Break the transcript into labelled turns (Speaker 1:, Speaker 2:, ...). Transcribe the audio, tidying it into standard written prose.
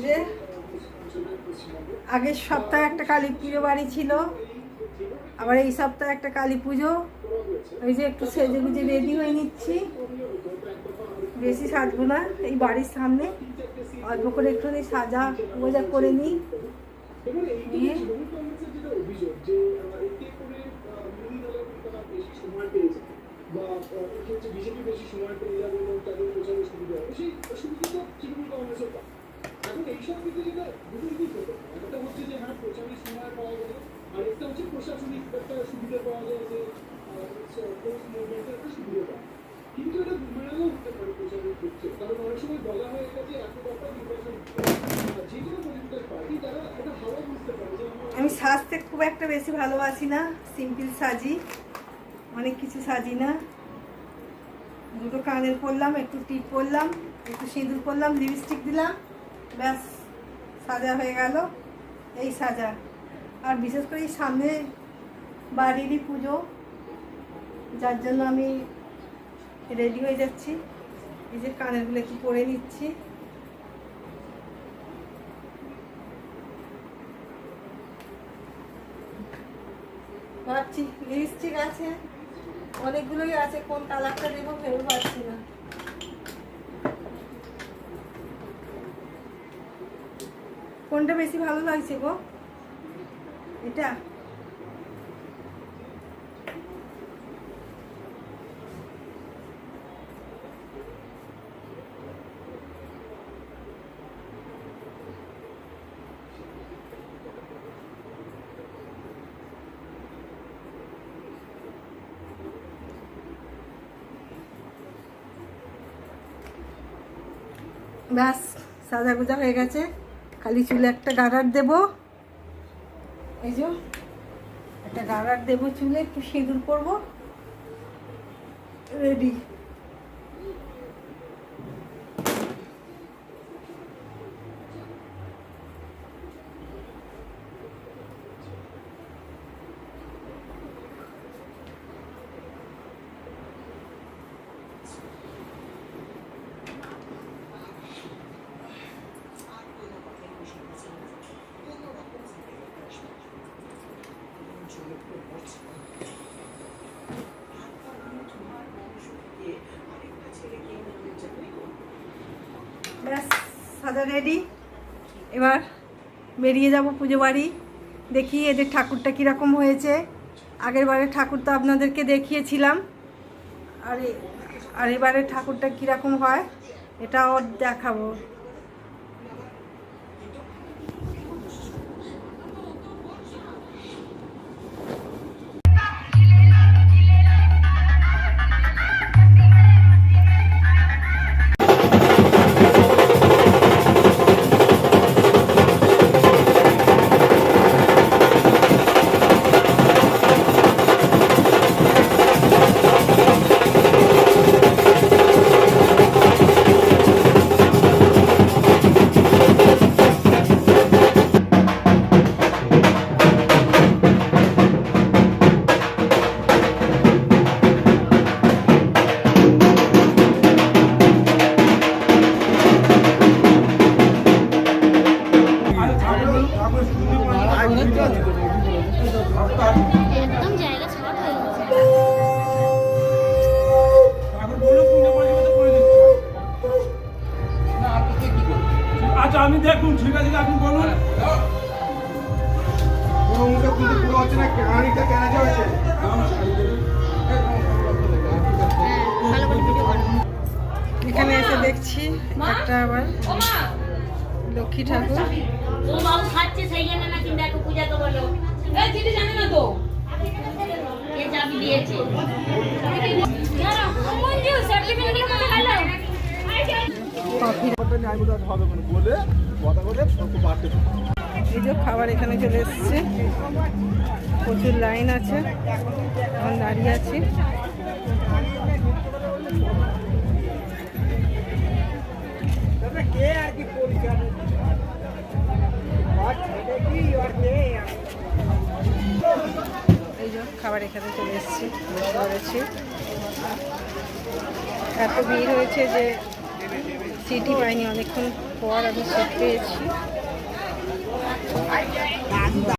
Speaker 1: যে আগের সপ্তাহে একটা কালী পুজো বাড়ি ছিল, আবার এই সপ্তাহে একটা কালী পুজো। ওই যে একটু সেজে গুজে রেডি হয়ে নিচ্ছি, বেশি সাজবো না, এই বাড়ির সামনে অল্প করে একটুখানি সাজা গোজা করে নিই। নিয়ে আমি সাজতে খুব একটা বেশি ভালোবাসি না, সিম্পল সাজি, অনেক কিছু সাজি না। দুটো কানের পরলাম, একটু টিপ পরলাম, একটু সিঁদুর পরলাম, লিপস্টিক দিলাম, ব্যাস সাজা হয়ে গেল। এই সাজা। আর বিশেষ করে এই সামনে বাড়িরই পুজো, যার জন্য আমি রেডি হয়ে যাচ্ছি। এই যে কানেরগুলো একটু পরে নিচ্ছি। ভাবছি লিপস্টিক আছে অনেকগুলোই আছে, কোন কালারটা দেবো ভেবে পাচ্ছি না। কোনটা বেশি ভালো লাগছে গো? এটা ব্যাস সাজা গুজা হয়ে গেছে। খালি চুলে একটা গার্ডার দেবো, এই যে একটা গার্ডার দেবো চুলে, একটু সিঁদুর করবো, রেডি। ব্যাস সাজা রেডি। এবার বেরিয়ে যাব পুজো বাড়ি। দেখি এদের ঠাকুরটা কীরকম হয়েছে। আগের বারের ঠাকুর তো আপনাদেরকে দেখিয়েছিলাম, আর এবারের ঠাকুরটা কীরকম হয় এটাও দেখাবো।
Speaker 2: আমি দেখুন, ঠিক আছে আপনি বলুন।
Speaker 1: এখানে এসে দেখছি একটা আবার লক্ষ্মী ঠাকুর। এই যে খাবার এখানে চলে এসছে, প্রচুর লাইন আছে, এখন দাঁড়িয়ে আছি। এই যে খাবার এখানে চলে এসছে, বসে পড়েছি। এত ভিড় হয়েছে যে সিটি পাইনি, অনেকক্ষণ
Speaker 3: পর আমি সেট পেয়েছি।